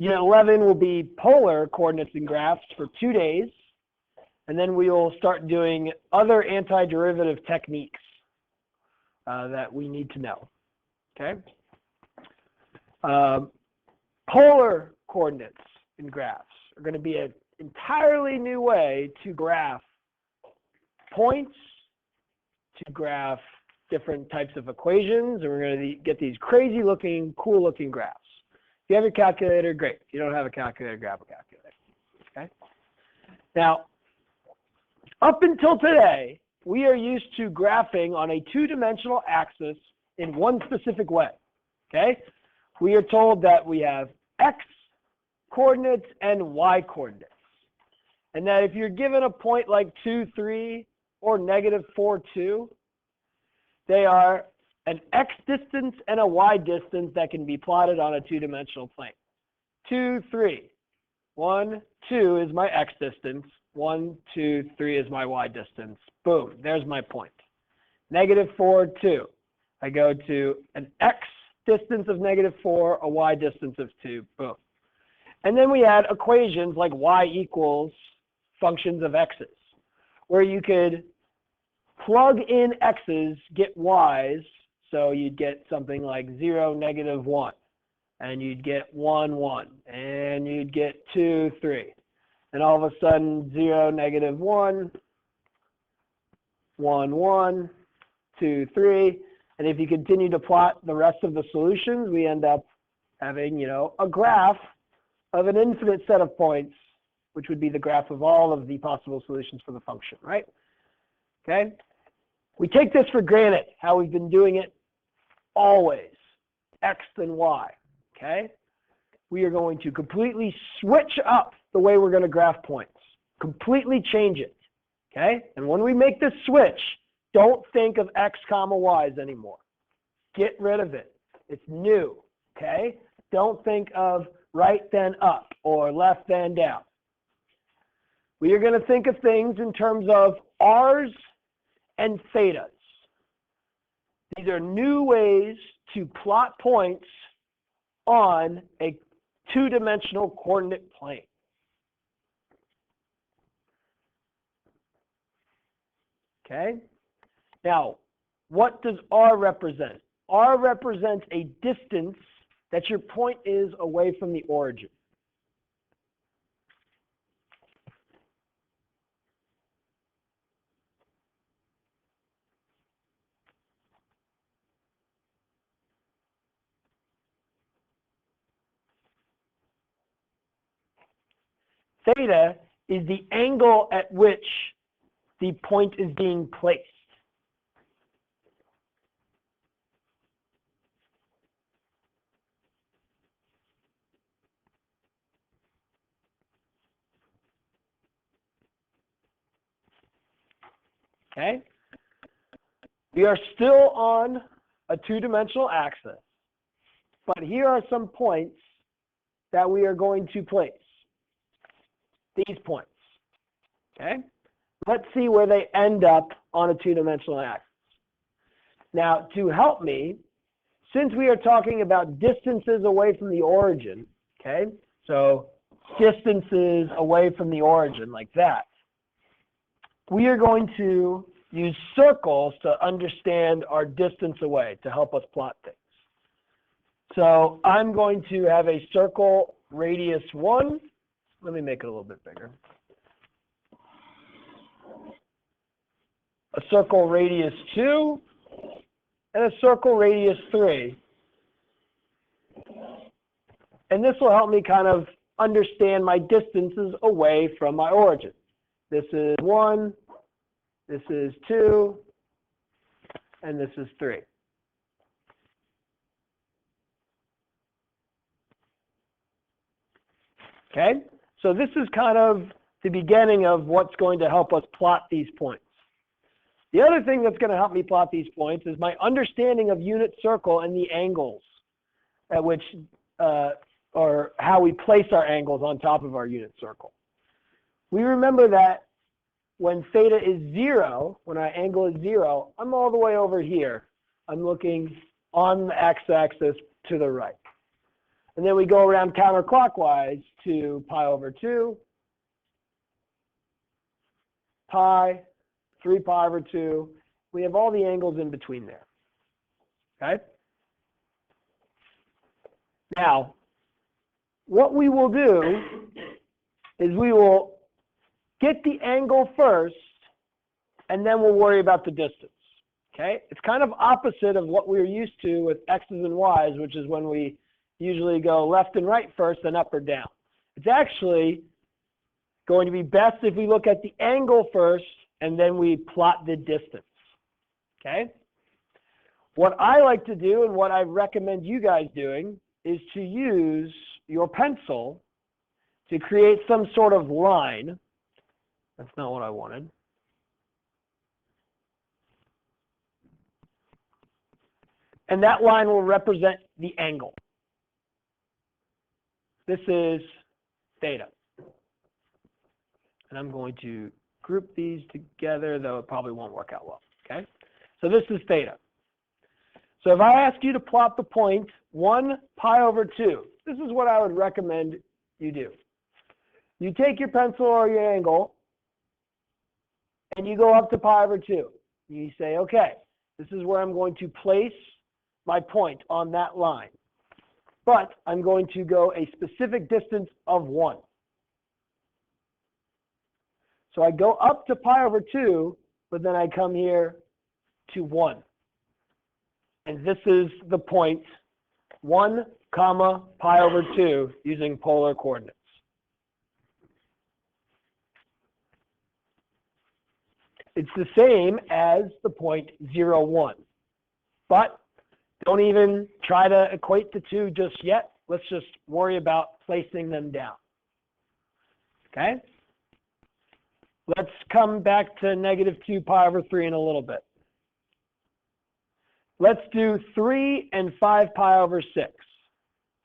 Unit 11 will be polar coordinates and graphs for 2 days. And then we will start doing other antiderivative techniques that we need to know. Okay? Polar coordinates and graphs are going to be an entirely new way to graph points, to graph different types of equations, and we're going to get these crazy looking, cool looking graphs. If you have your calculator, great. If you don't have a calculator, grab a calculator. Okay? Now, up until today, we are used to graphing on a two-dimensional axis in one specific way. Okay? We are told that we have x coordinates and y coordinates. And that if you're given a point like 2, 3, or negative 4, 2, they are an x distance and a y distance that can be plotted on a two-dimensional plane. 2, 3. 1, 2 is my x distance. 1, 2, 3 is my y distance. Boom, there's my point. Negative 4, 2. I go to an x distance of negative 4, a y distance of 2. Boom. And then we had equations like y equals functions of x's, where you could plug in x's, get y's, so you'd get something like 0, negative 1, and you'd get 1, 1, and you'd get 2, 3. And all of a sudden, 0, negative 1, 1, 1, 2, 3. And if you continue to plot the rest of the solutions, we end up having, a graph of an infinite set of points, which would be the graph of all of the possible solutions for the function, right? Okay? We take this for granted, how we've been doing it always, x and y, okay? We are going to completely switch up the way we're going to graph points, completely change it, okay? And when we make this switch, don't think of x comma y's anymore. Get rid of it. It's new, okay? Don't think of right then up or left then down. We are going to think of things in terms of r's and thetas. These are new ways to plot points on a two-dimensional coordinate plane. Okay? Now, what does r represent? R represents a distance that your point is away from the origin. Theta is the angle at which the point is being placed. Okay? We are still on a two-dimensional axis, but here are some points that we are going to place. These points. Okay? Let's see where they end up on a two-dimensional axis. Now, to help me, since we are talking about distances away from the origin, okay? So distances away from the origin, like that. We are going to use circles to understand our distance away to help us plot things. So I'm going to have a circle radius 1. Let me make it a little bit bigger. A circle radius 2 and a circle radius 3. And this will help me kind of understand my distances away from my origin. This is 1, this is 2, and this is 3. Okay? So this is kind of the beginning of what's going to help us plot these points. The other thing that's going to help me plot these points is my understanding of unit circle and the angles at which, or how we place our angles on top of our unit circle. We remember that when theta is 0, when our angle is 0, I'm all the way over here. I'm looking on the x-axis to the right. And then we go around counterclockwise to pi over 2, pi, 3 pi over 2. We have all the angles in between there. Okay? Now, what we will do is we will get the angle first, and then we'll worry about the distance. Okay? It's kind of opposite of what we're used to with x's and y's, which is when we usually go left and right first, then up or down. It's actually going to be best if we look at the angle first, and then we plot the distance. Okay? What I like to do, and what I recommend you guys doing, is to use your pencil to create some sort of line. That's not what I wanted. And that line will represent the angle. This is theta. And I'm going to group these together, though it probably won't work out well. Okay? So this is theta. So if I ask you to plot the point 1 pi over 2, this is what I would recommend you do. You take your pencil or your angle, and you go up to pi over 2. You say, okay, this is where I'm going to place my point on that line. But I'm going to go a specific distance of 1. So I go up to pi over 2, but then I come here to 1. And this is the point 1 comma pi over 2 using polar coordinates. It's the same as the point 0, 1. But don't even try to equate the two just yet. Let's just worry about placing them down. Okay? Let's come back to negative 2 pi over 3 in a little bit. Let's do 3 and 5 pi over 6.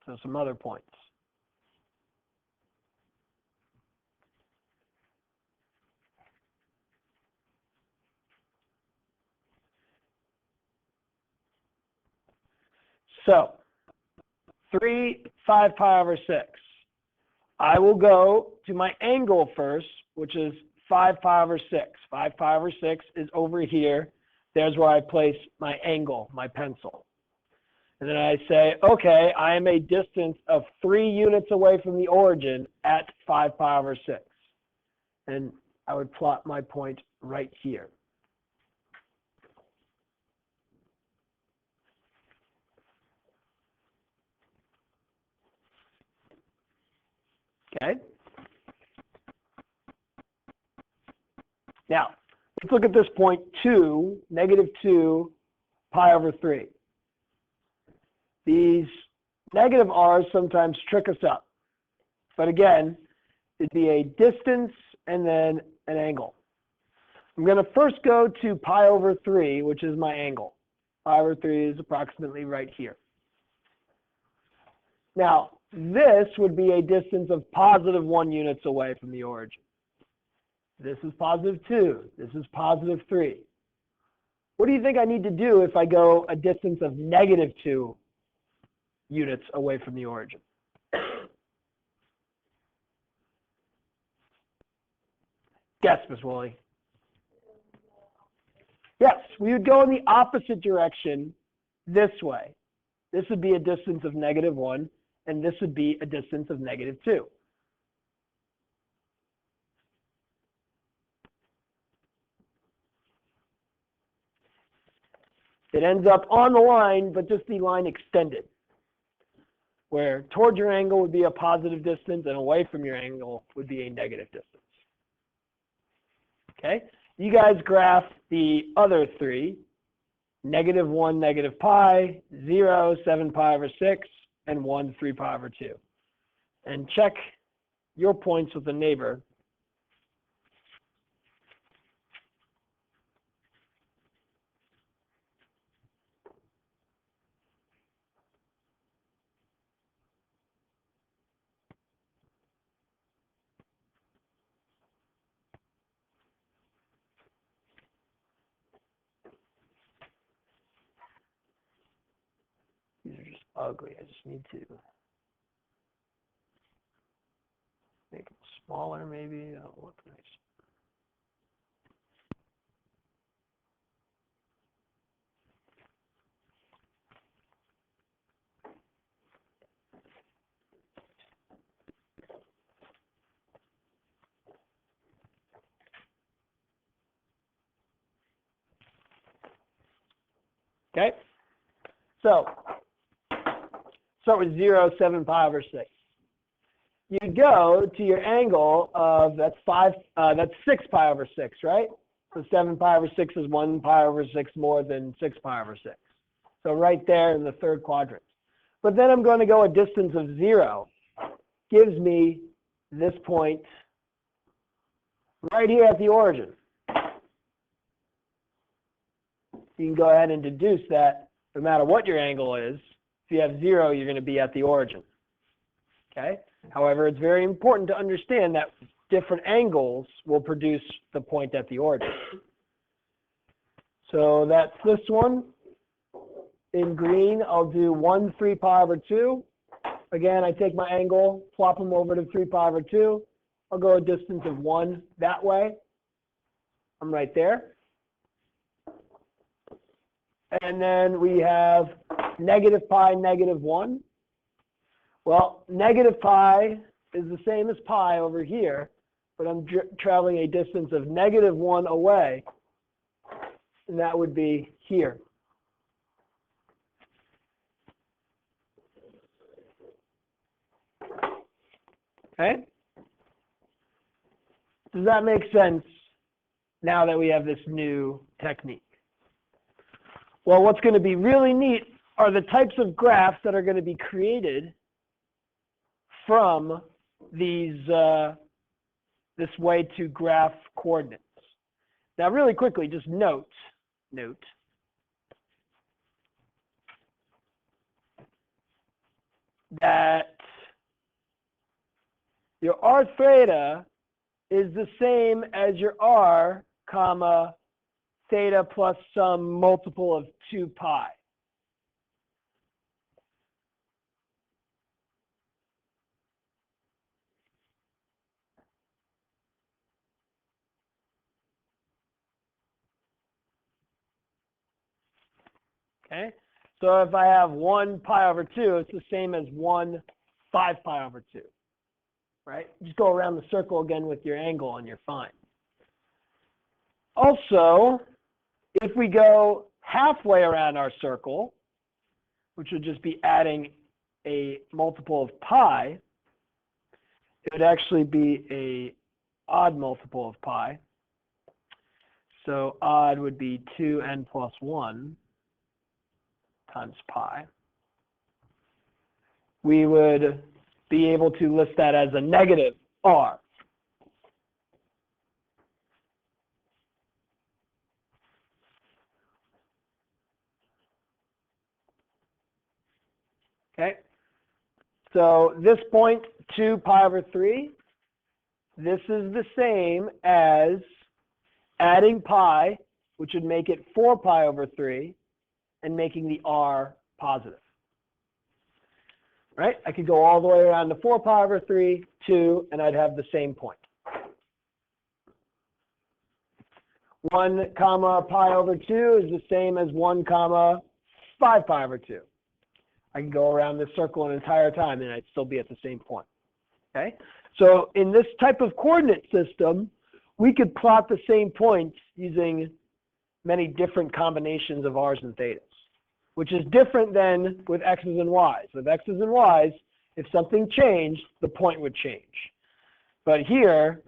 So some other points. So 3, 5 pi over 6. I will go to my angle first, which is 5 pi over 6. 5 pi over 6 is over here. There's where I place my angle, my pencil. And then I say, okay, I am a distance of 3 units away from the origin at 5 pi over 6. And I would plot my point right here. Okay? Now, let's look at this point 2, negative 2 pi over 3. These negative r's sometimes trick us up. But again, it'd be a distance and then an angle. I'm going to first go to pi over 3, which is my angle. Pi over 3 is approximately right here. Now, this would be a distance of positive 1 units away from the origin. This is positive 2. This is positive 3. What do you think I need to do if I go a distance of negative 2 units away from the origin? Guess, Ms. Woolley. Yes, we would go in the opposite direction this way. This would be a distance of negative 1, and this would be a distance of negative 2. It ends up on the line, but just the line extended, where toward your angle would be a positive distance and away from your angle would be a negative distance. Okay? You guys graph the other 3, negative 1, negative pi, 0, 7 pi over 6, and 1, 3 pi over 2. And check your points with the neighbor. These are just ugly. I just need to smaller maybe. Oh, what's nice. Okay, so start with 0, 7 pi over 6. You go to your angle of that's 6 pi over 6, right? So 7 pi over 6 is 1 pi over 6 more than 6 pi over 6. So right there in the third quadrant. But then I'm going to go a distance of 0. Gives me this point right here at the origin. You can go ahead and deduce that no matter what your angle is, if you have 0, you're going to be at the origin. Okay? However, it's very important to understand that different angles will produce the point at the origin. So that's this one. In green, I'll do 1 3 pi over 2. Again, I take my angle, flop them over to 3 pi over 2. I'll go a distance of 1 that way. I'm right there. And then we have negative pi, negative 1. Well, negative pi is the same as pi over here, but I'm traveling a distance of negative 1 away, and that would be here. Okay? Does that make sense now that we have this new technique? Well, what's going to be really neat are the types of graphs that are going to be created from these this way to graph coordinates. Now, really quickly, just note that your r theta is the same as your r comma theta plus some multiple of 2 pi. Okay, so if I have 1 pi over 2, it's the same as 1 5 pi over 2, right? Just go around the circle again with your angle and you're fine. Also, if we go halfway around our circle, which would just be adding a multiple of pi, it would actually be a odd multiple of pi. So odd would be 2n plus 1 times pi. We would be able to list that as a negative r. Okay, so this point, 2 pi over 3, this is the same as adding pi, which would make it 4 pi over 3, and making the r positive. Right? I could go all the way around to 4 pi over 3, 2, and I'd have the same point. 1 comma pi over 2 is the same as 1 comma 5 pi over 2. I can go around this circle an entire time and I'd still be at the same point. Okay? So in this type of coordinate system, we could plot the same points using many different combinations of r's and thetas, which is different than with x's and y's. With x's and y's, if something changed, the point would change. But here,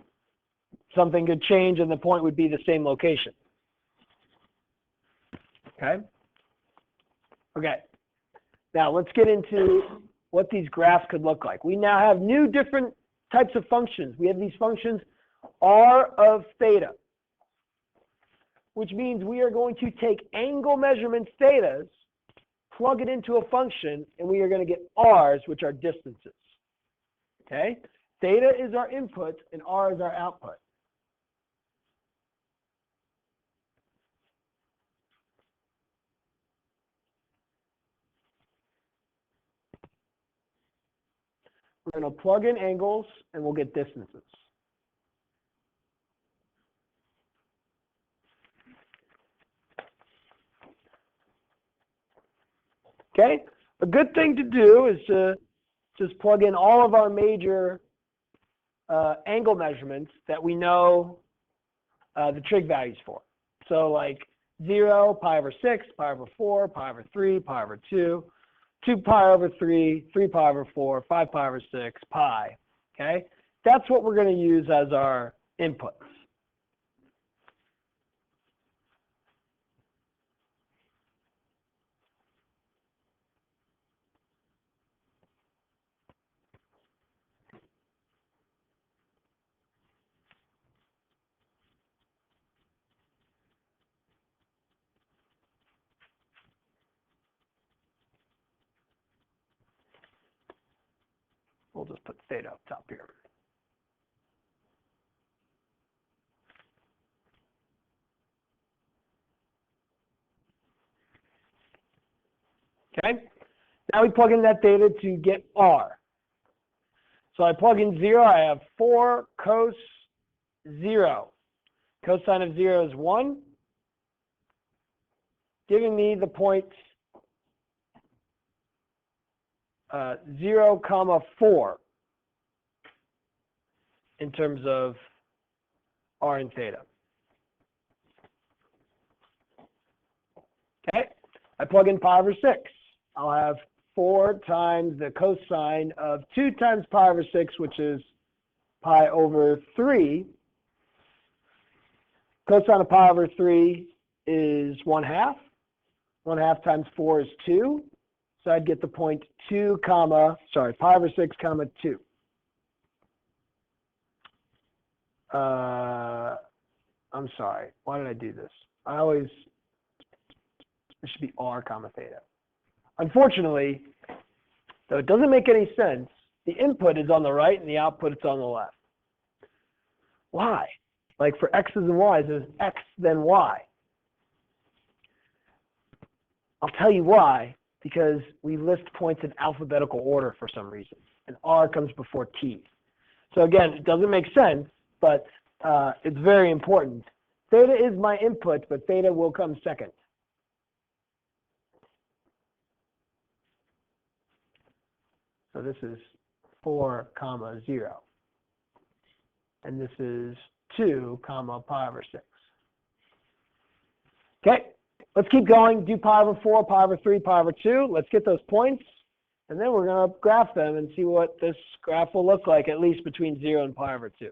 something could change and the point would be the same location. Okay? Okay. Now let's get into what these graphs could look like. We now have new different types of functions. We have these functions r of theta, which means we are going to take angle measurements thetas, plug it into a function, and we are going to get r's, which are distances. Okay? Theta is our input and r is our output. We're going to plug in angles and we'll get distances. Okay? A good thing to do is to just plug in all of our major angle measurements that we know the trig values for. So like 0, pi over 6, pi over 4, pi over 3, pi over 2, 2 pi over 3, 3 pi over 4, 5 pi over 6, pi. Okay? That's what we're going to use as our inputs. We'll just put theta up top here. Okay? Now we plug in that theta to get r. So I plug in 0, I have 4 cos 0. Cosine of 0 is 1, giving me the point 0, comma 4 in terms of r and theta. Okay, I plug in pi over 6. I'll have 4 times the cosine of 2 times pi over 6, which is pi over 3. Cosine of pi over 3 is 1/2. 1/2 times 4 is 2. So I'd get the point 2, pi over 6, comma 2. I'm sorry. Why did I do this? It should be r, comma theta. Unfortunately, though it doesn't make any sense, the input is on the right and the output is on the left. Why? Like for x's and y's, there's x then y. I'll tell you why, because we list points in alphabetical order for some reason, and r comes before t. So again, it doesn't make sense, but it's very important. Theta is my input, but theta will come second. So this is 4, comma 0. And this is 2, comma pi over 6. Okay, let's keep going. Do pi over 4, pi over 3, pi over 2. Let's get those points. And then we're going to graph them and see what this graph will look like, at least between 0 and pi over 2.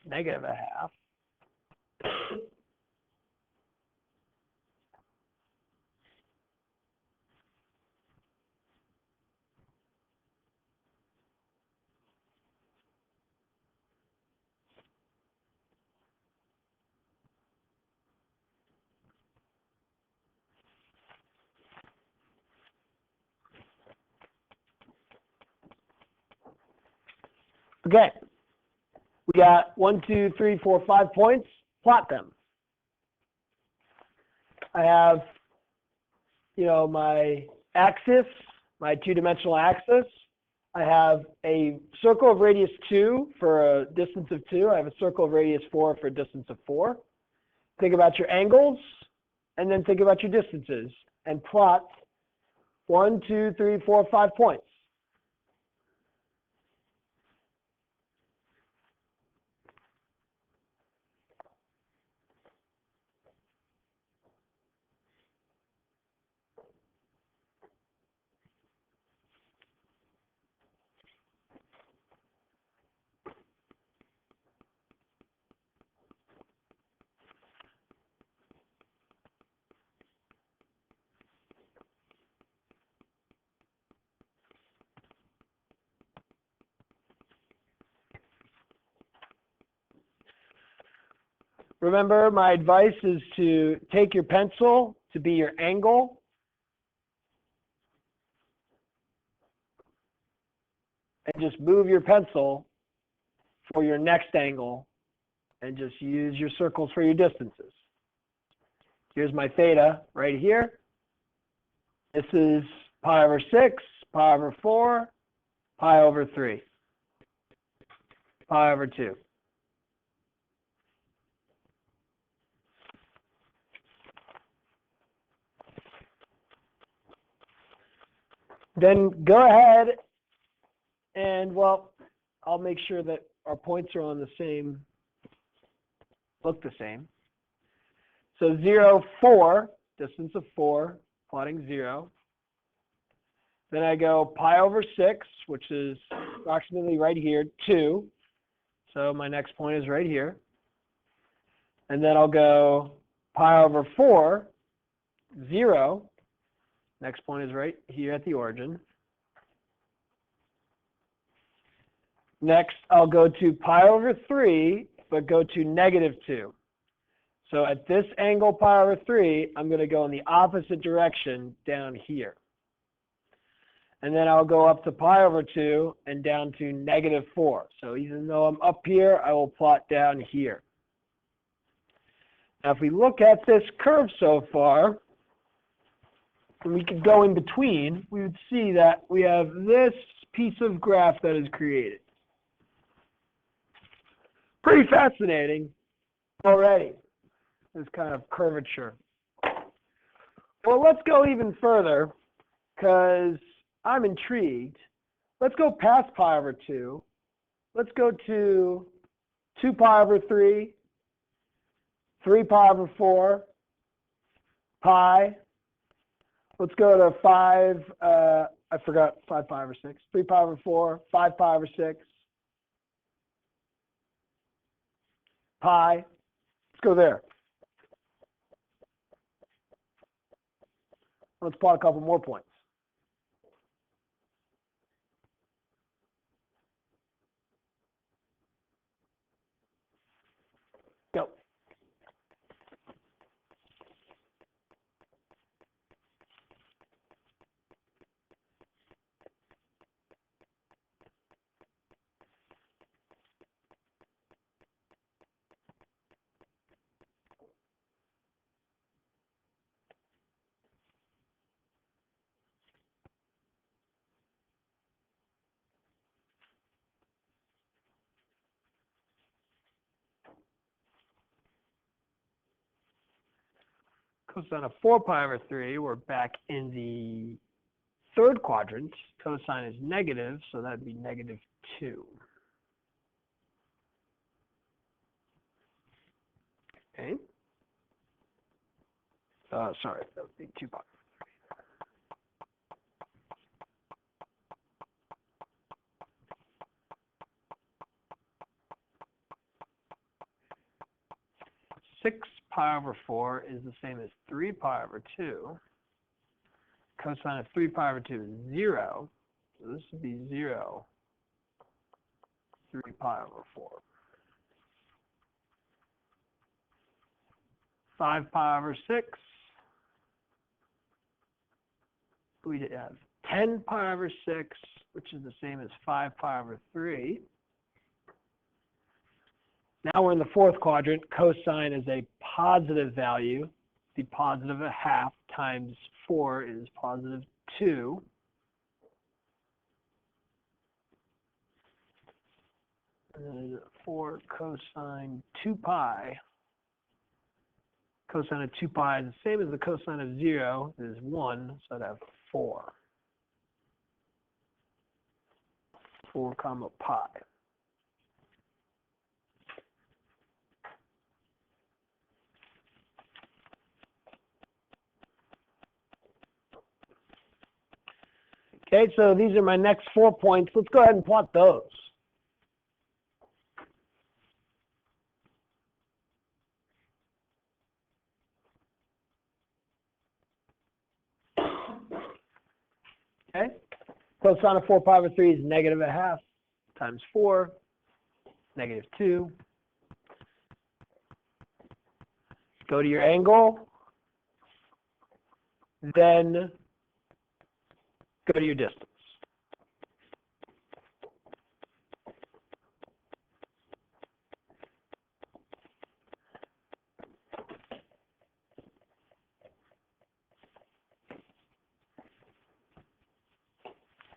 Negative 1/2. Okay, we got 1, 2, 3, 4, 5 points. Plot them. I have, my axis, my two-dimensional axis. I have a circle of radius 2 for a distance of 2. I have a circle of radius 4 for a distance of 4. Think about your angles, and then think about your distances, and plot 1, 2, 3, 4, 5 points. Remember, my advice is to take your pencil to be your angle. And just move your pencil for your next angle and just use your circles for your distances. Here's my theta right here. This is pi over 6, pi over 4, pi over 3, pi over 2. Then go ahead and, well, I'll make sure that our points are on the same, look the same. So 0, 4, distance of 4, plotting 0. Then I go pi over 6, which is approximately right here, 2. So my next point is right here. And then I'll go pi over 4, 0. Next point is right here at the origin. Next, I'll go to pi over 3, but go to negative 2. So at this angle, pi over 3, I'm going to go in the opposite direction down here. And then I'll go up to pi over 2 and down to negative 4. So even though I'm up here, I will plot down here. Now, if we look at this curve so far, and we could go in between, we would see that we have this piece of graph that is created. Pretty fascinating already, this kind of curvature. Well, let's go even further, because I'm intrigued. Let's go past pi over 2. Let's go to 2 pi over 3, 3 pi over 4, pi. Let's go to 5, I forgot 5 pi over 6, 3 pi over 4, 5 pi over 6, pi. Let's go there. Let's plot a couple more points. Go. Cosine of 4 pi over 3, we're back in the third quadrant. Cosine is negative, so that would be negative 2. Okay. Sorry, that would be 2 pi. 6 pi over 4 is the same as 3 pi over 2. Cosine of 3 pi over 2 is 0. So this would be 0, 3 pi over 4. 5 pi over 6. We have 10 pi over 6, which is the same as 5 pi over 3. Now we're in the fourth quadrant. Cosine is a positive value. The positive 1/2 times 4 is positive 2. And then 4 cosine 2 pi. Cosine of 2 pi is the same as the cosine of 0. It is 1, so I'd have 4. 4 comma pi. Okay, so these are my next 4 points. Let's go ahead and plot those. Okay, cosine of 4 pi over 3 is negative 1/2 times 4, negative 2. go to your angle, then go to your distance.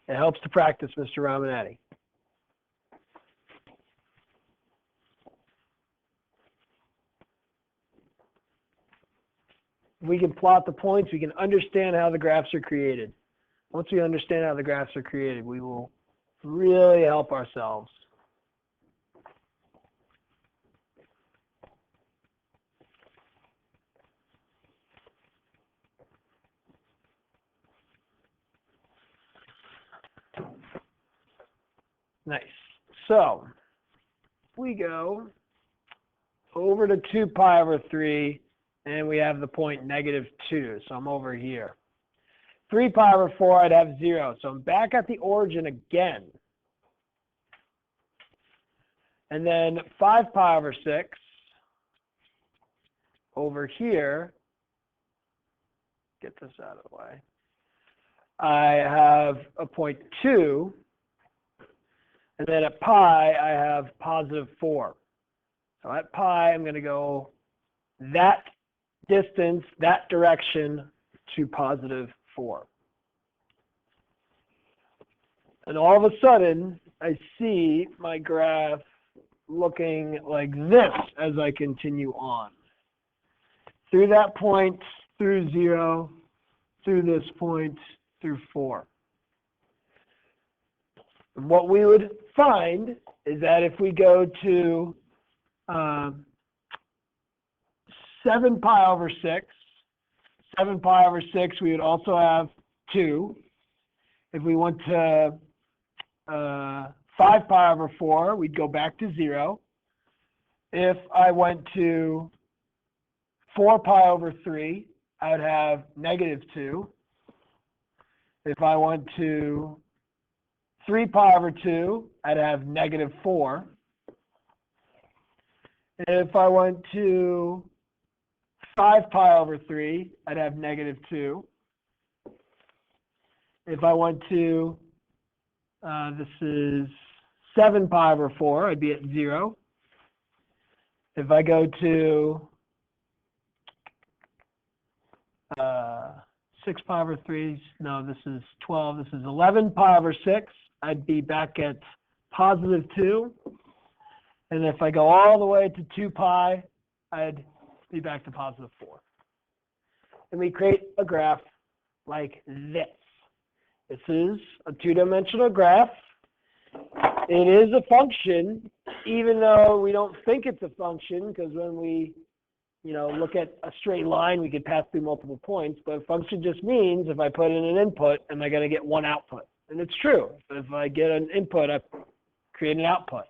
It helps to practice, Mr. Ramanati. If we can plot the points, we can understand how the graphs are created. Once we understand how the graphs are created, we will really help ourselves. Nice. So we go over to 2 pi over 3, and we have the point -2. So I'm over here. 3 pi over 4, I'd have 0. So I'm back at the origin again. And then 5 pi over 6 over here. Get this out of the way. I have a point 2. And then at pi, I have +4. So at pi, I'm going to go that distance, that direction to +4. And all of a sudden, I see my graph looking like this as I continue on. Through that point, through 0, through this point, through 4. And what we would find is that if we go to 7 pi over 6, 7 pi over 6, we would also have 2. If we went to 5 pi over 4, we'd go back to 0. If I went to 4 pi over 3, I would have -2. If I went to 3 pi over 2, I'd have -4. If I went to 5 pi over 3, I'd have -2. If I went to, this is 7 pi over 4, I'd be at 0. If I go to 6 pi over 3, no, this is 12, this is 11 pi over 6, I'd be back at +2. And if I go all the way to 2 pi, I'd be back to +4. And we create a graph like this. This is a 2-dimensional graph. It is a function, even though we don't think it's a function, because when we look at a straight line, we could pass through multiple points. But a function just means if I put in an input, am I going to get one output? And it's true. If I get an input, I create an output.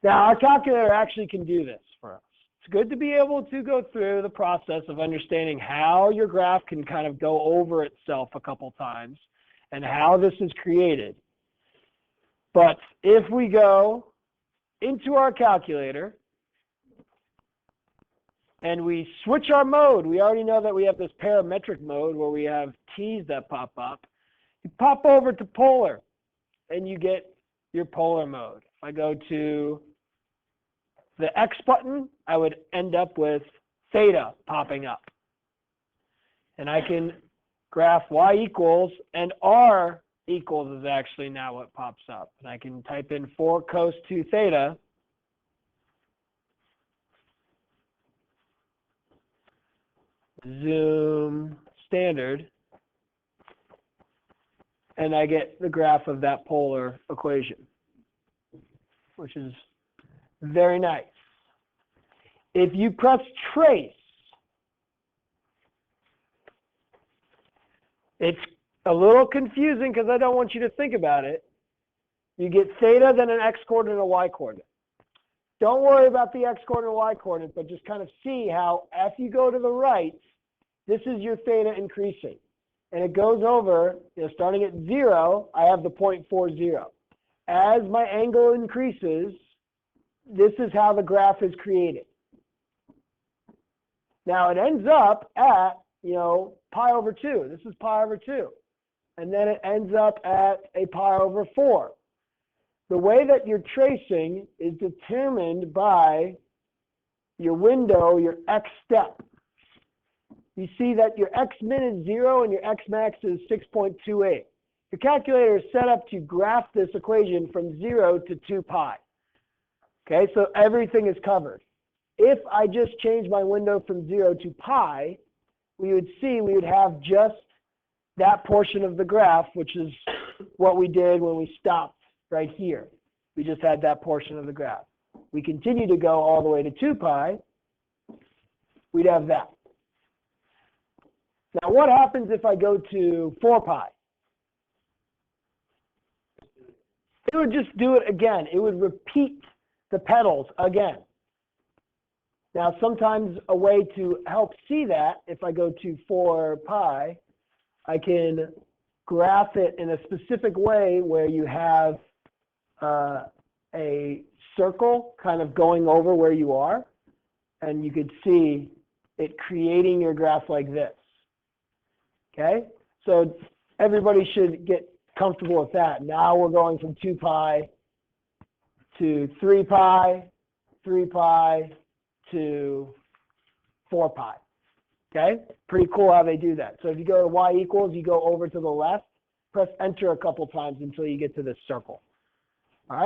Now, our calculator actually can do this for us. It's good to be able to go through the process of understanding how your graph can kind of go over itself a couple times and how this is created. But if we go into our calculator and we switch our mode, we already know that we have this parametric mode where we have t's that pop up. You pop over to polar and you get your polar mode. If I go to the X button, I would end up with theta popping up. And I can graph y equals, and r equals is actually now what pops up. And I can type in 4 cos 2 theta. Zoom standard. And I get the graph of that polar equation, which is very nice. If you press trace, it's a little confusing because I don't want you to think about it. You get theta, then an x-coordinate and a y-coordinate. Don't worry about the x-coordinate and y-coordinate, but just kind of see how as you go to the right, this is your theta increasing. And it goes over, starting at 0, I have the 0.40. As my angle increases, this is how the graph is created. Now it ends up at, pi over 2. This is pi over 2. And then it ends up at a pi over 4. The way that you're tracing is determined by your window, your x step. You see that your x min is 0 and your x max is 6.28. Your calculator is set up to graph this equation from 0 to 2 pi. Okay, so everything is covered. If I just change my window from 0 to pi, we would have just that portion of the graph, which is what we did when we stopped right here. We just had that portion of the graph. We continue to go all the way to 2 pi, we'd have that. Now, what happens if I go to 4 pi? It would just do it again. It would repeat the pedals again. Now, sometimes a way to help see that, if I go to 4 pi, I can graph it in a specific way where you have a circle kind of going over where you are, and you could see it creating your graph like this. Okay, so everybody should get comfortable with that. Now we're going from 2 pi to 3 pi, 3 pi to 4 pi. Okay, pretty cool how they do that. So if you go to y equals, you go over to the left, press enter a couple times until you get to this circle. All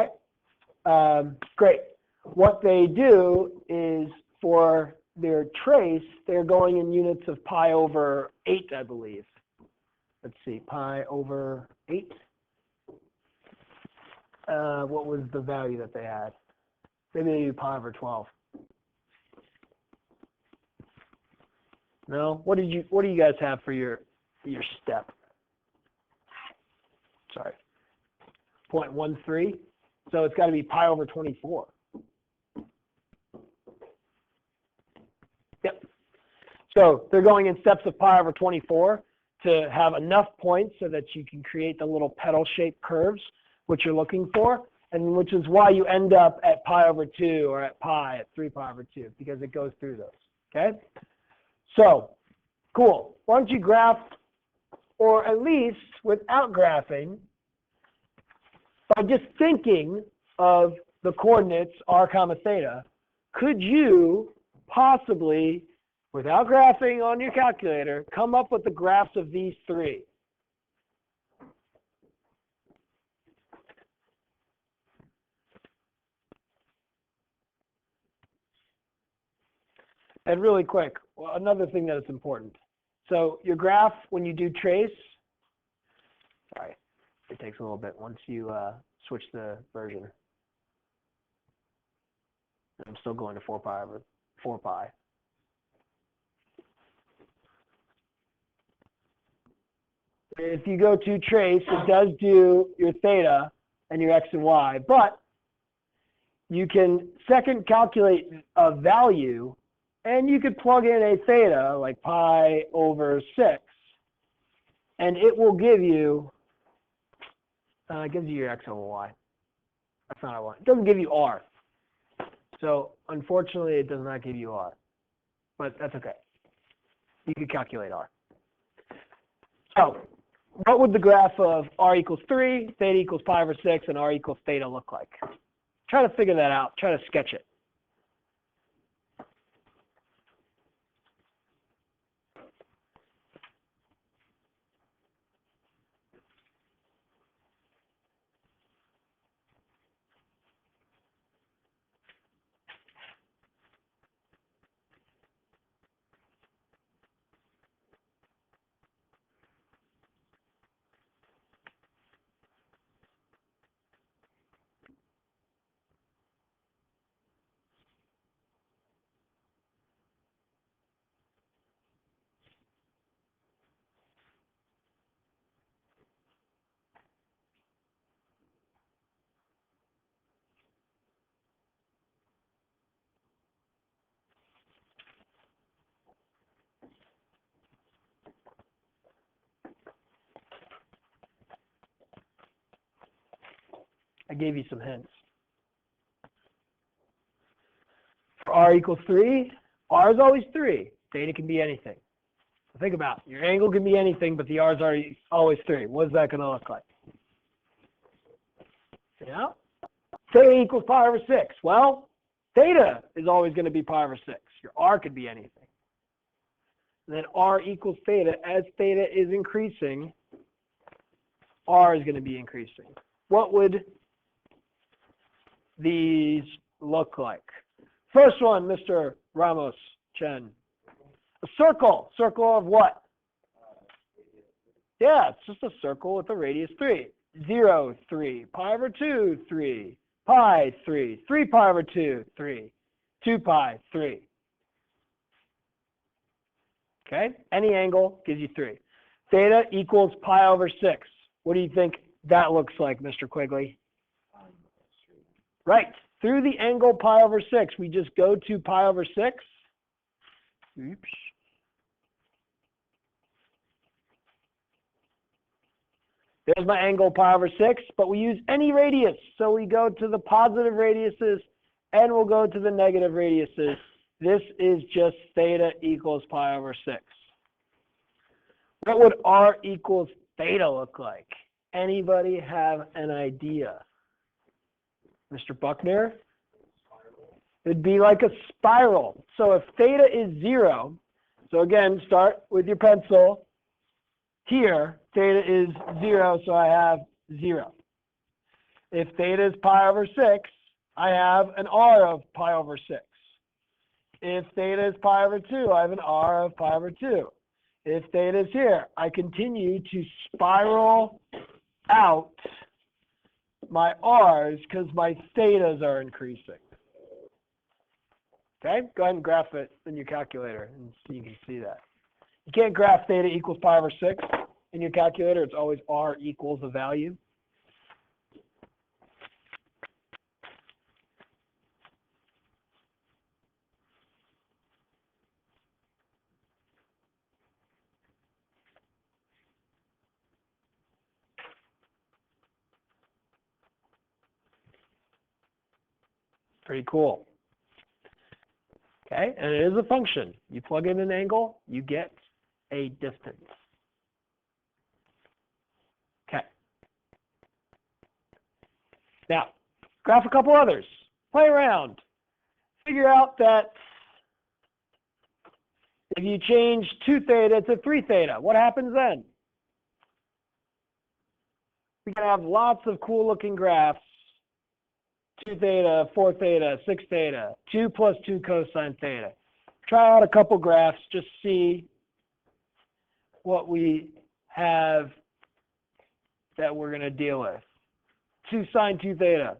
right, great. What they do is for their trace, they're going in units of pi over 8, I believe. Let's see, pi over 8. What was the value that they had? Maybe they do pi over 12. No? What do you guys have for your step? Sorry. 0.13. So it's got to be pi over 24. Yep. So they're going in steps of pi over 24 to have enough points so that you can create the little pedal-shaped curves, which you're looking for, and which is why you end up at pi over 2 or at 3 pi over 2, because it goes through those. Okay? So, cool. Why don't you graph, or at least without graphing, by just thinking of the coordinates r comma theta, could you possibly, without graphing on your calculator, come up with the graphs of these three? And really quick, another thing that is important. So your graph, when you do trace, sorry, it takes a little bit once you switch the version. I'm still going to 4 pi over 4 pi. If you go to trace, it does do your theta and your x and y, but you can second calculate a value, and you could plug in a theta, like pi over 6, and it will give you, it gives you your x over y. That's not what I want. It doesn't give you r. So unfortunately, it does not give you r, but that's okay. You could calculate r. So what would the graph of r equals 3, theta equals pi over 6, and r equals theta look like? Try to figure that out. Try to sketch it. I gave you some hints. For r equals 3, r is always 3. Theta can be anything. So think about it. Your angle can be anything, but the R is always 3. What is that going to look like? Yeah? Theta equals pi over 6. Well, theta is always going to be pi over 6. Your R could be anything. And then R equals theta. As theta is increasing, R is going to be increasing. What would these look like? First one, Mr. Ramos Chen. A circle. Circle of what? Yeah, it's just a circle with a radius 3. 0, 3. Pi over 2, 3. Pi, 3. 3 pi over 2, 3. 2 pi, 3. Okay? Any angle gives you 3. Theta equals pi over 6. What do you think that looks like, Mr. Quigley? Right. Through the angle pi over 6, we just go to pi over 6. Oops. There's my angle pi over 6, but we use any radius. So we go to the positive radiuses and we'll go to the negative radiuses. This is just theta equals pi over 6. What would R equals theta look like? Anybody have an idea? Mr. Buckner? It'd be like a spiral. So if theta is 0, so again, start with your pencil. Here, theta is 0, so I have 0. If theta is pi over 6, I have an R of pi over 6. If theta is pi over 2, I have an R of pi over 2. If theta is here, I continue to spiral out my R's because my thetas are increasing. Okay, go ahead and graph it in your calculator and so you can see that. You can't graph theta equals pi over 6 in your calculator. It's always R equals a value. Pretty cool. Okay, and it is a function. You plug in an angle, you get a distance. Okay. Now, graph a couple others. Play around. Figure out that if you change 2 theta to 3 theta, what happens then? We can have lots of cool looking graphs. 2 theta, 4 theta, 6 theta, 2 plus 2 cosine theta. Try out a couple graphs, just see what we have that we're going to deal with. 2 sine 2 theta.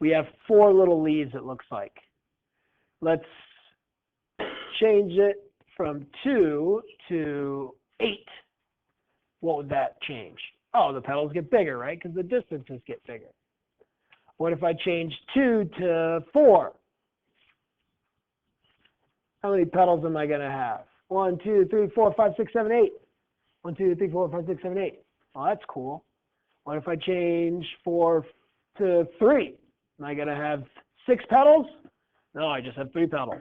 We have 4 little leaves, it looks like. Let's change it from 2 to 8. What would that change? Oh, the petals get bigger, right? Because the distances get bigger. What if I change 2 to 4? How many petals am I going to have? 1, 2, 3, 4, 5, 6, 7, 8. 1, 2, 3, 4, 5, 6, 7, 8. Oh, that's cool. What if I change 4 to 3? Am I going to have 6 petals? No, I just have 3 petals.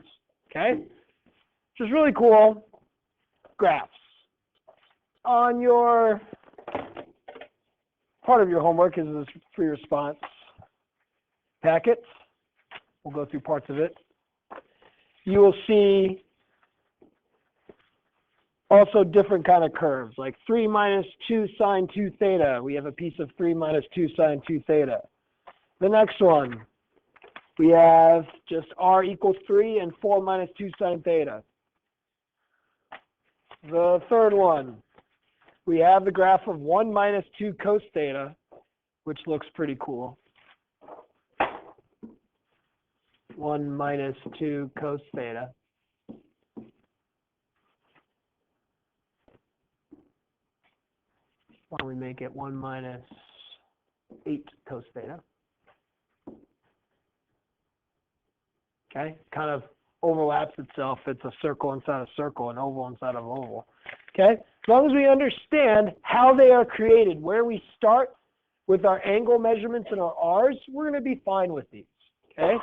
Okay? Which is really cool. Graphs. On your part of your homework is this free response packet. We'll go through parts of it. You will see also different kind of curves, like 3 minus 2 sine 2 theta. We have a piece of 3 minus 2 sine 2 theta. The next one, we have just R equals 3 and 4 minus 2 sine theta. The third one, we have the graph of 1 minus 2 cos theta, which looks pretty cool. 1 minus 2 cos theta. Why don't we make it 1 minus 8 cos theta? Okay, kind of overlaps itself. It's a circle inside a circle, an oval inside of oval. Okay, as long as we understand how they are created, where we start with our angle measurements and our R's, we're going to be fine with these. Okay?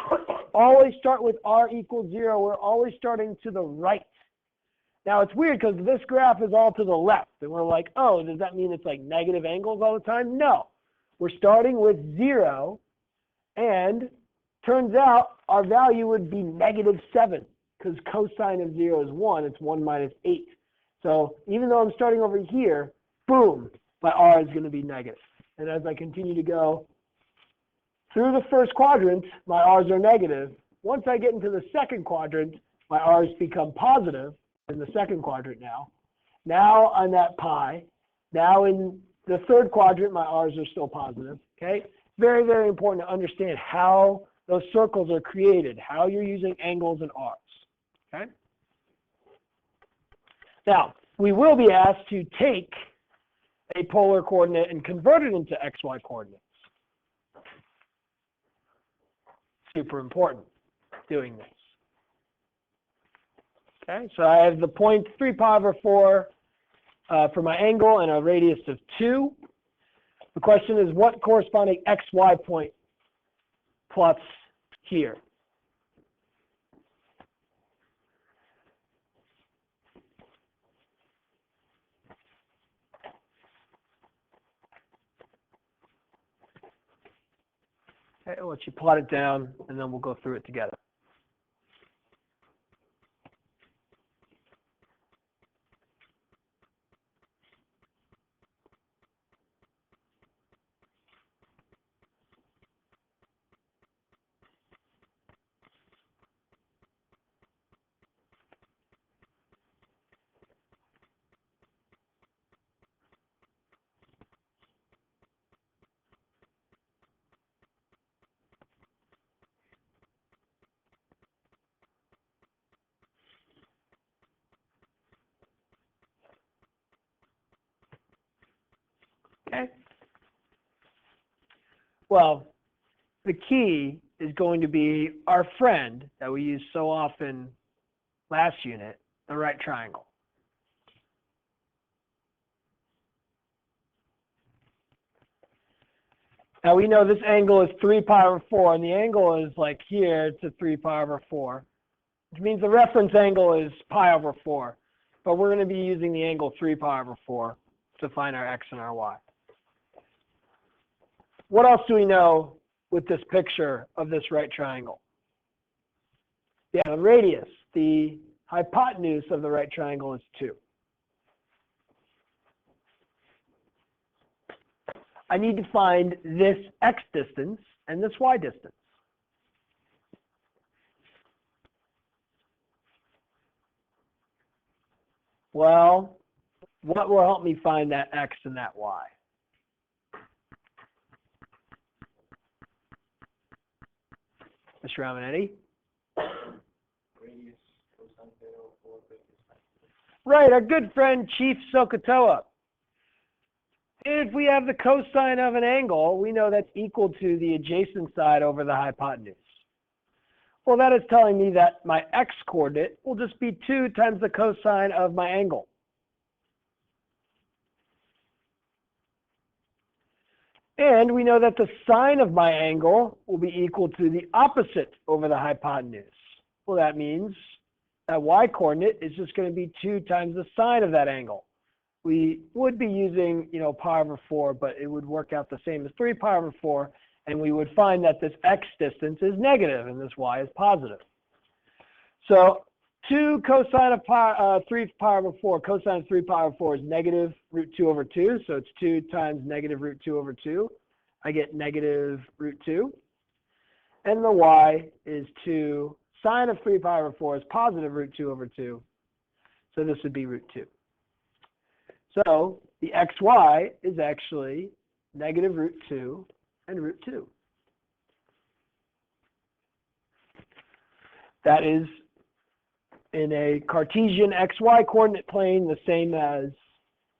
Always start with r equals 0. We're always starting to the right. Now, it's weird because this graph is all to the left. And we're like, oh, does that mean it's like negative angles all the time? No. We're starting with 0. And turns out our value would be -7 because cosine of 0 is 1. It's 1 minus 8. So even though I'm starting over here, boom, my r is going to be negative. And as I continue to go through the first quadrant, my r's are negative. Once I get into the second quadrant, my r's become positive in the second quadrant now. Now I'm at pi. Now in the third quadrant, my r's are still positive. Okay? Very, very important to understand how those circles are created, how you're using angles and r's. Okay? Now, we will be asked to take a polar coordinate and convert it into xy coordinates. Super important doing this. Okay, so I have the point 3 pi over 4 for my angle and a radius of 2. The question is, what corresponding xy point plots here? Okay, I'll let you plot it down, and then we'll go through it together. Okay? Well, the key is going to be our friend that we use so often last unit, the right triangle. Now we know this angle is 3 pi over 4, and the angle is like here to 3 pi over 4, which means the reference angle is pi over 4. But we're going to be using the angle 3 pi over 4 to find our x and our y. What else do we know with this picture of this right triangle? Yeah, the radius, the hypotenuse of the right triangle is 2. I need to find this x distance and this y distance. Well, what will help me find that x and that y? Mr. Ramanetti? Right, our good friend Chief Sokotoa. If we have the cosine of an angle, we know that's equal to the adjacent side over the hypotenuse. Well, that is telling me that my x-coordinate will just be 2 times the cosine of my angle. And we know that the sine of my angle will be equal to the opposite over the hypotenuse. Well, that means that y-coordinate is just going to be 2 times the sine of that angle. We would be using, pi over 4, but it would work out the same as 3 pi over 4, and we would find that this x distance is negative and this y is positive. So 2 cosine of 3 pi over 4, cosine of 3 pi over 4 is negative root 2 over 2, so it's 2 times negative root 2 over 2. I get negative root 2. And the y is 2. Sine of 3 pi over 4 is positive root 2 over 2, so this would be root 2. So the xy is actually negative root 2 and root 2. That is in a Cartesian xy coordinate plane the same as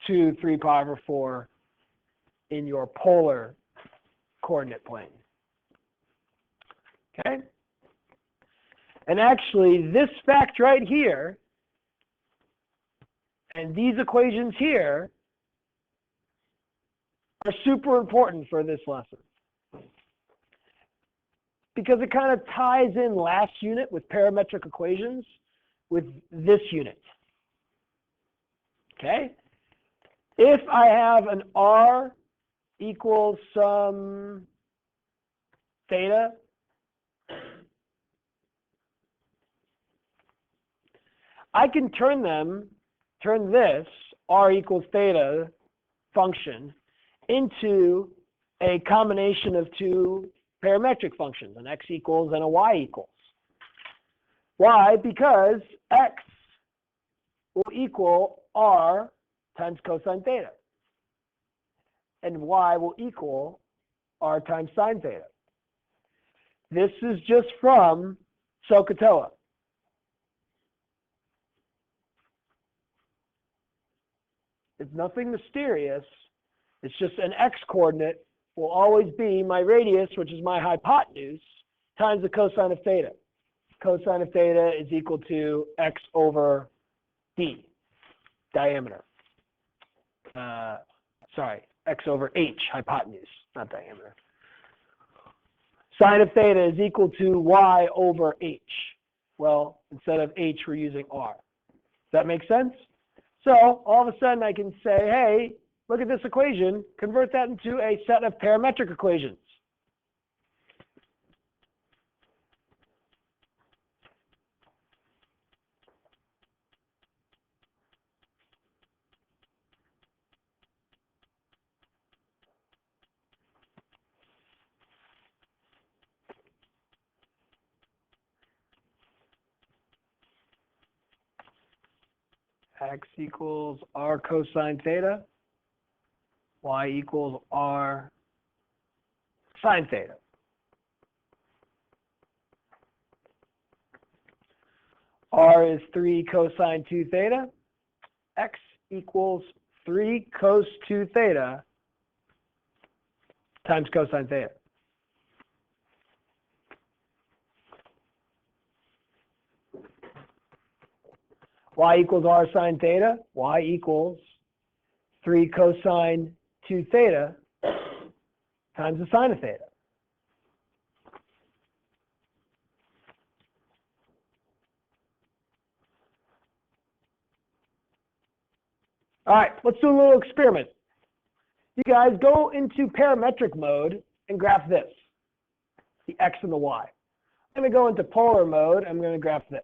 2, 3 pi over 4 in your polar coordinate plane. Okay? And actually, this fact right here and these equations here are super important for this lesson. because it kind of ties in last unit with parametric equations with this unit. Okay? If I have an R equals some theta, I can turn this R equals theta function into a combination of two parametric functions, an x equals and a y equals. Why? Because x will equal R times cosine theta, and y will equal R times sine theta. This is just from SOHCAHTOA. It's nothing mysterious. It's just an x-coordinate will always be my radius, which is my hypotenuse, times the cosine of theta. Cosine of theta is equal to x over d, diameter. Sorry, x over h, hypotenuse, not diameter. Sine of theta is equal to y over h. Well, instead of h, we're using r. Does that make sense? So all of a sudden I can say, hey, look at this equation, convert that into a set of parametric equations. X equals r cosine theta, y equals r sine theta. R is 3 cosine 2 theta. X equals 3 cos 2 theta times cosine theta. Y equals r sine theta. Y equals 3 cosine 2 theta times the sine of theta. All right, let's do a little experiment. You guys go into parametric mode and graph this, the x and the y. I'm going to go into polar mode. I'm going to graph this.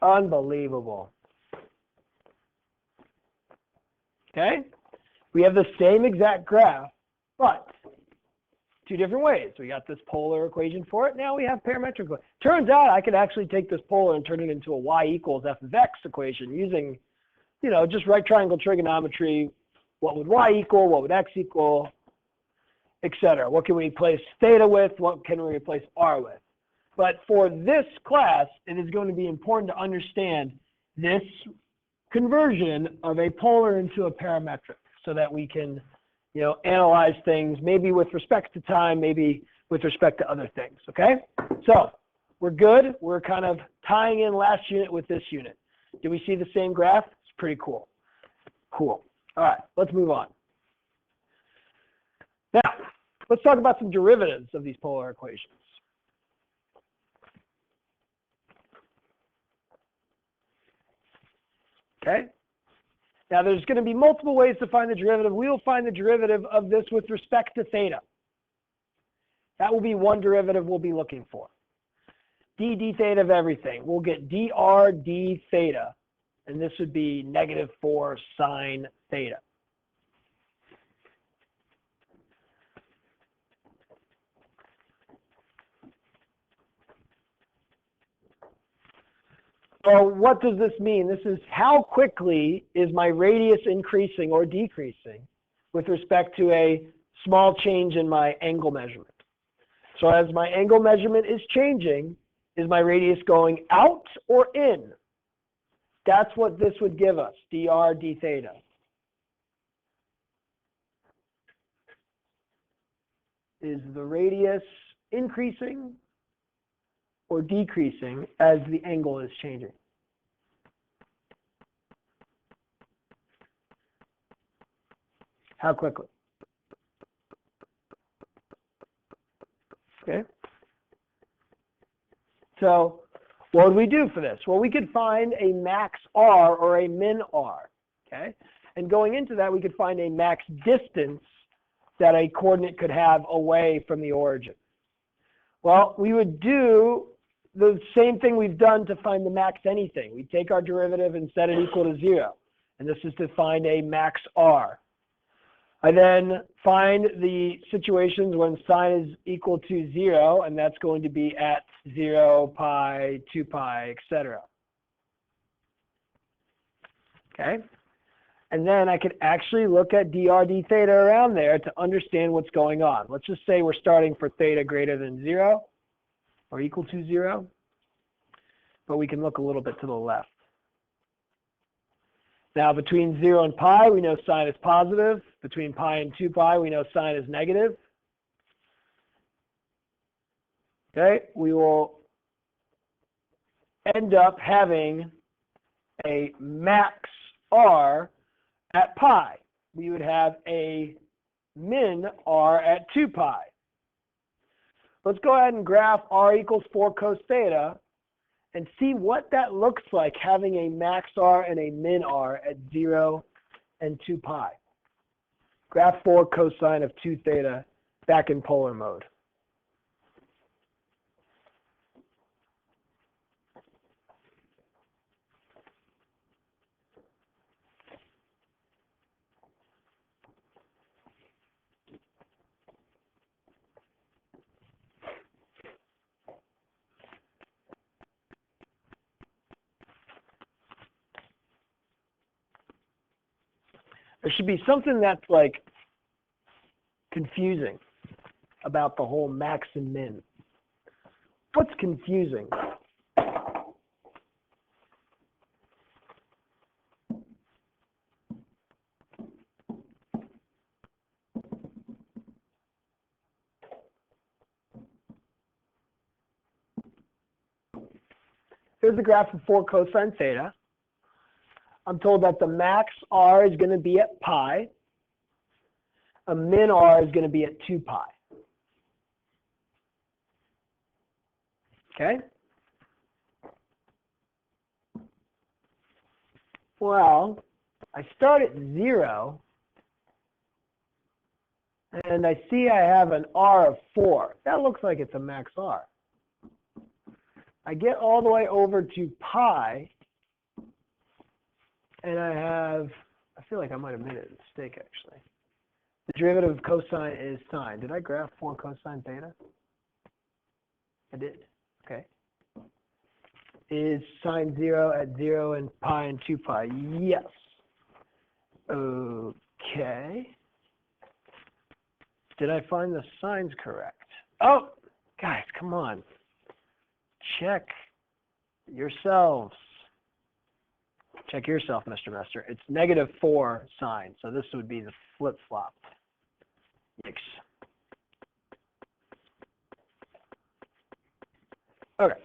Unbelievable. Okay? We have the same exact graph, but two different ways. We got this polar equation for it. Now we have parametric. Turns out I could actually take this polar and turn it into a y equals f of x equation using, just right triangle trigonometry. What would y equal? What would x equal? Etc. What can we replace theta with? What can we replace r with? But for this class, it is going to be important to understand this conversion of a polar into a parametric so that we can, analyze things maybe with respect to time, maybe with respect to other things, okay? So we're good. We're kind of tying in last unit with this unit. Do we see the same graph? It's pretty cool. Cool. All right, let's move on. Now, let's talk about some derivatives of these polar equations. Okay? Now, there's going to be multiple ways to find the derivative. We will find the derivative of this with respect to theta. That will be one derivative we'll be looking for. d theta of everything. We'll get dr d theta, and this would be -4 sine theta. So what does this mean? This is how quickly is my radius increasing or decreasing with respect to a small change in my angle measurement. So as my angle measurement is changing, is my radius going out or in? That's what this would give us, dr d theta. Is the radius increasing or decreasing as the angle is changing? How quickly? Okay. So what would we do for this? Well, we could find a max r or a min r. Okay. And going into that, we could find a max distance that a coordinate could have away from the origin. Well, we would do the same thing we've done to find the max anything. We take our derivative and set it equal to 0. And this is to find a max r. I then find the situations when sine is equal to 0, and that's going to be at 0, pi, 2 pi, etc. Okay? And then I could actually look at dr d theta around there to understand what's going on. Let's just say we're starting for theta greater than 0 or equal to 0. But we can look a little bit to the left. Now, between 0 and pi, we know sine is positive. Between pi and 2 pi, we know sine is negative. Okay, we will end up having a max r at pi. We would have a min r at 2 pi. Let's go ahead and graph r equals 4 cos theta and see what that looks like having a max r and a min r at 0 and 2 pi. Graph 4 cosine of 2 theta back in polar mode. There should be something that's like confusing about the whole max and min. What's confusing? Here's the graph of 4 cosine theta. I'm told that the max r is going to be at pi. A min r is going to be at 2 pi. Okay? Well, I start at 0, and I see I have an r of 4. That looks like it's a max r. I get all the way over to pi, and I feel like I might have made a mistake, actually. The derivative of cosine is sine. Did I graph 4 cosine theta? I did. Okay. Is sine 0 at 0 and pi and 2 pi? Yes. Okay. Did I find the signs correct? Oh, guys, come on. Check yourselves. Check yourself, Mr. Mester. It's -4 sine, so this would be the flip-flop. Yikes. Okay.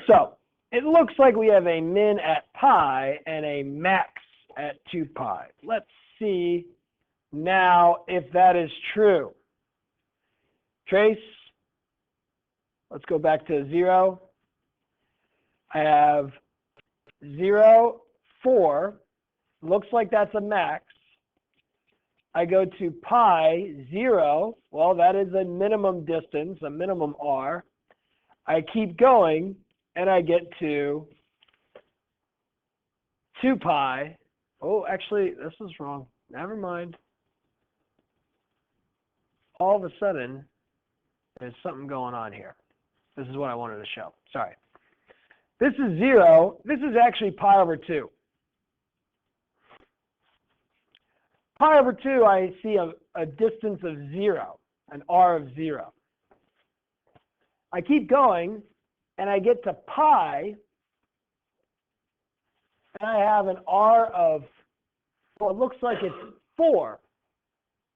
So it looks like we have a min at pi and a max at 2 pi. Let's see now if that is true. Trace. Let's go back to 0. I have 0, 4. Looks like that's a max. I go to pi, 0. Well, that is a minimum distance, a minimum r. I keep going, and I get to 2 pi. Oh, actually, this is wrong. Never mind. All of a sudden, there's something going on here. This is what I wanted to show. Sorry. This is 0. This is actually pi over 2. Pi over 2, I see a distance of 0, an r of 0. I keep going, and I get to pi, and I have an r of, well, it looks like it's 4.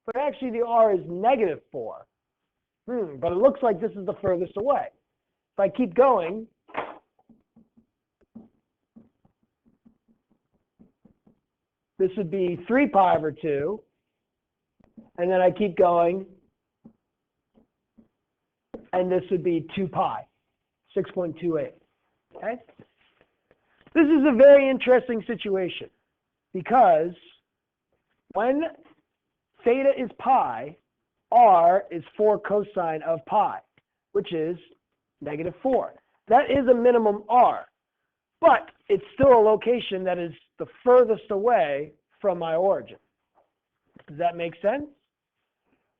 But actually, the r is negative 4. But it looks like this is the furthest away. If I keep going, this would be 3 pi over 2. And then I keep going, and this would be 2 pi, 6.28. Okay? This is a very interesting situation because when theta is pi, r is 4 cosine of pi, which is negative 4. That is a minimum r, but it's still a location that is the furthest away from my origin. Does that make sense?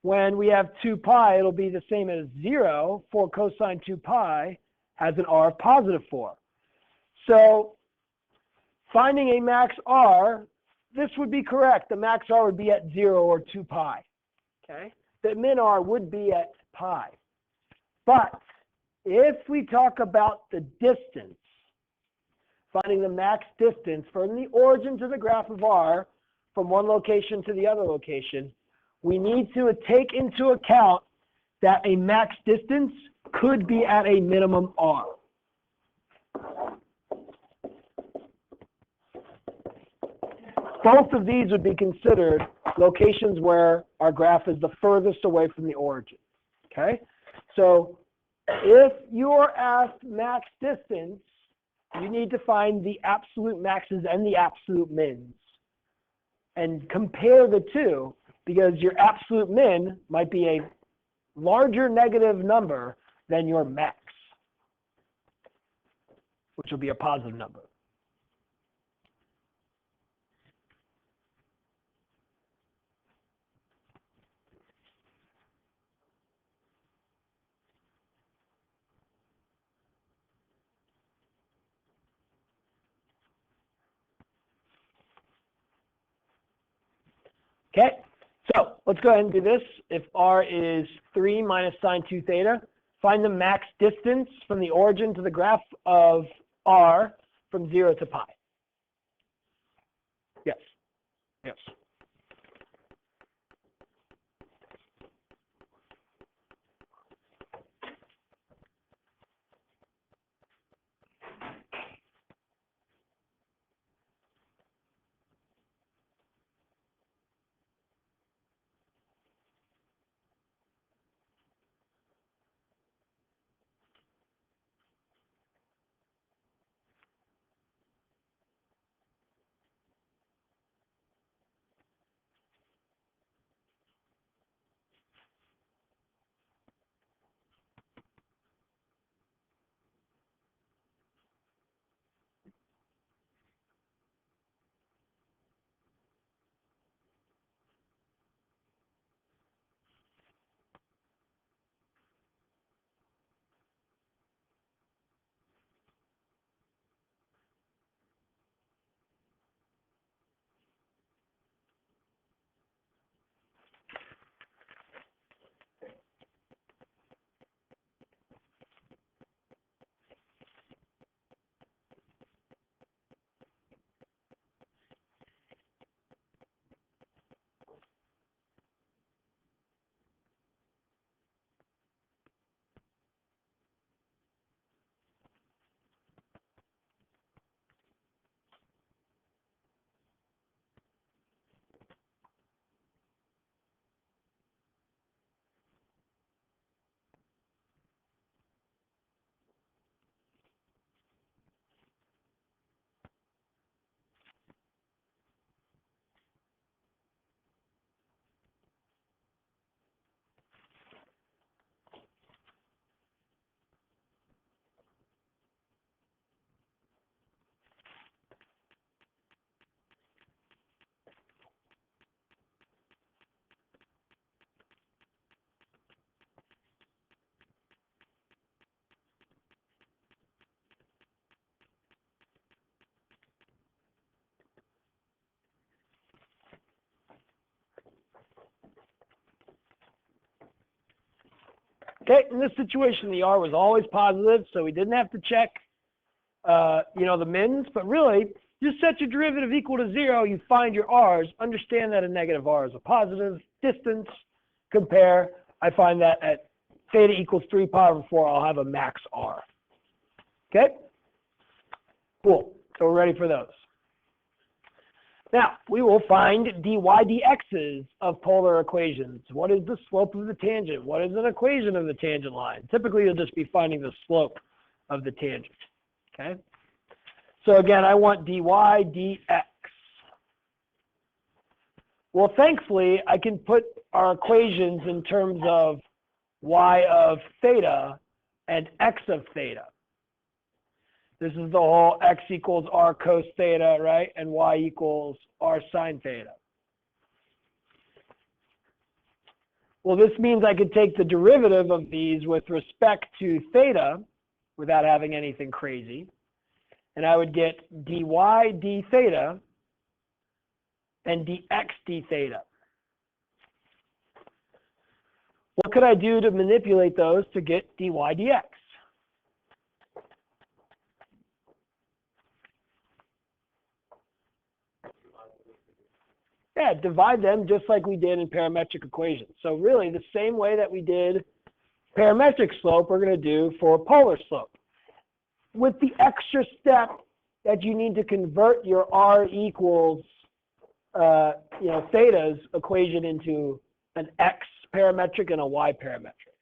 When we have 2 pi, it'll be the same as 0. 4 cosine 2 pi has an r of positive 4. So finding a max r, this would be correct. The max r would be at 0 or 2 pi. Okay? The min r would be at pi. But if we talk about the distance, finding the max distance from the origin to the graph of r, from one location to the other location, we need to take into account that a max distance could be at a minimum r. Both of these would be considered locations where our graph is the furthest away from the origin. Okay? So if you're asked max distance, you need to find the absolute maxes and the absolute mins and compare the two, because your absolute min might be a larger negative number than your max, which will be a positive number. Okay, so let's go ahead and do this. If r is 3 minus sine 2 theta, find the max distance from the origin to the graph of r from 0 to pi. Yes. Yes. Okay, in this situation, the R was always positive, so we didn't have to check, the mins, but really, just set your derivative equal to 0, you find your R's, understand that a negative R is a positive, distance, compare, I find that at theta equals 3 pi over 4, I'll have a max R. Okay? Cool, so we're ready for those. Now, we will find dy dx's of polar equations. What is the slope of the tangent? What is an equation of the tangent line? Typically, you'll just be finding the slope of the tangent. Okay? So again, I want dy dx. Well, thankfully, I can put our equations in terms of y of theta and x of theta. This is the whole x equals r cos theta, right? And y equals r sine theta. Well, this means I could take the derivative of these with respect to theta without having anything crazy. And I would get dy d theta and dx d theta. What could I do to manipulate those to get dy dx? Yeah, divide them just like we did in parametric equations. So really, the same way that we did parametric slope, we're going to do for polar slope. With the extra step that you need to convert your r equals, theta's equation into an x parametric and a y parametric.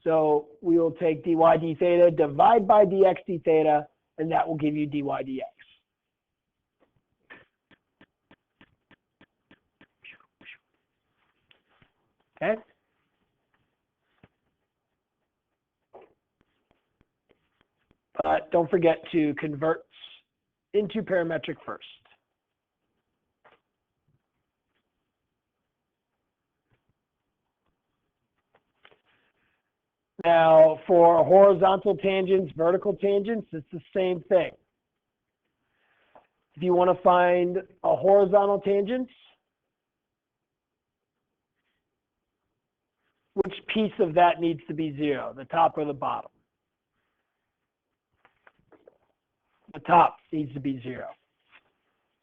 So we will take dy d theta, divide by dx d theta, and that will give you dy dx. Okay? But don't forget to convert into parametric first. Now, for horizontal tangents, vertical tangents, it's the same thing. If you want to find a horizontal tangent, which piece of that needs to be 0, the top or the bottom? The top needs to be 0.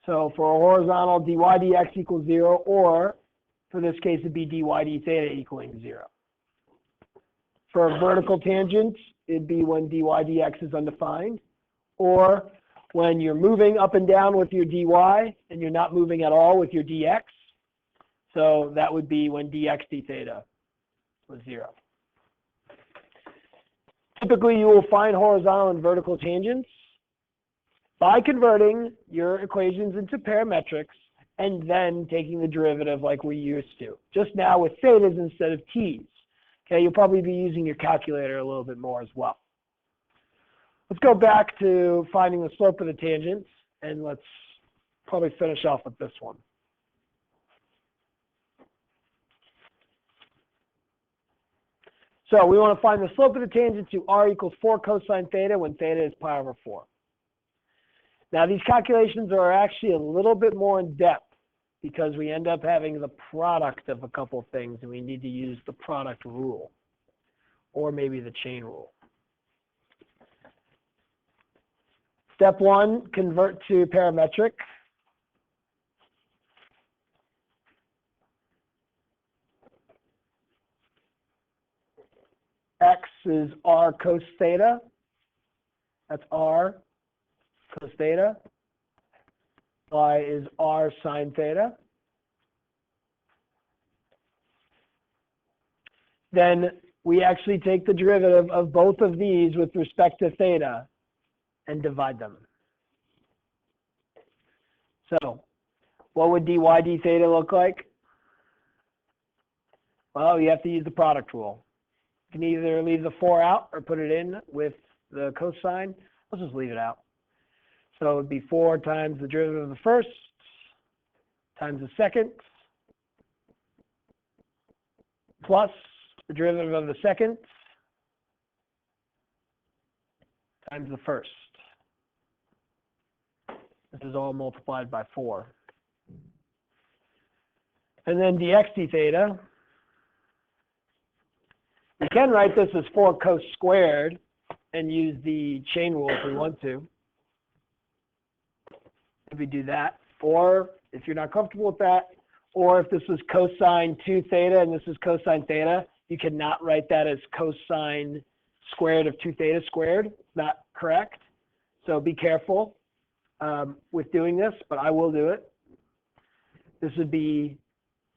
So for a horizontal, dy dx equals 0, or for this case, it'd be dy d theta equaling 0. For a vertical tangent, it'd be when dy dx is undefined, or when you're moving up and down with your dy and you're not moving at all with your dx. So that would be when dx d theta was 0. Typically, you will find horizontal and vertical tangents by converting your equations into parametrics and then taking the derivative like we used to. Just now with thetas instead of t's. Okay, you'll probably be using your calculator a little bit more as well. Let's go back to finding the slope of the tangents, and let's probably finish off with this one. So we want to find the slope of the tangent to r equals 4 cosine theta when theta is pi over 4. Now these calculations are actually a little bit more in depth because we end up having the product of a couple things and we need to use the product rule or maybe the chain rule. Step 1, convert to parametric. X is r cos theta. That's r cos theta. Y is r sine theta. Then we actually take the derivative of both of these with respect to theta and divide them. So what would dy d theta look like? Well, you have to use the product rule. You can either leave the 4 out or put it in with the cosine. Let's just leave it out. So it would be 4 times the derivative of the first times the second plus the derivative of the second times the first. This is all multiplied by 4. And then dx d theta, we can write this as 4 cos squared and use the chain rule if we want to. If we do that, or if you're not comfortable with that, or if this was cosine 2 theta and this is cosine theta, you cannot write that as cosine squared of 2 theta squared. It's not correct. So be careful with doing this, but I will do it. This would be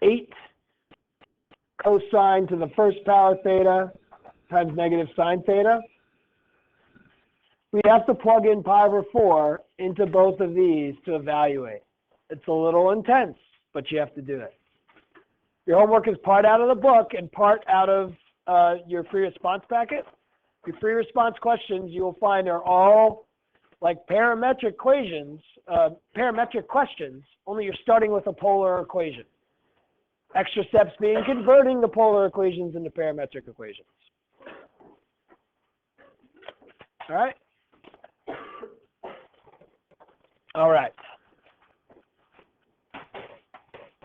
8 cosine to the first power theta times negative sine theta. We have to plug in pi over 4 into both of these to evaluate. It's a little intense, but you have to do it. Your homework is part out of the book and part out of your free response packet. Your free response questions you will find are all like parametric questions, only you're starting with a polar equation. Extra steps being converting the polar equations into parametric equations. All right? All right.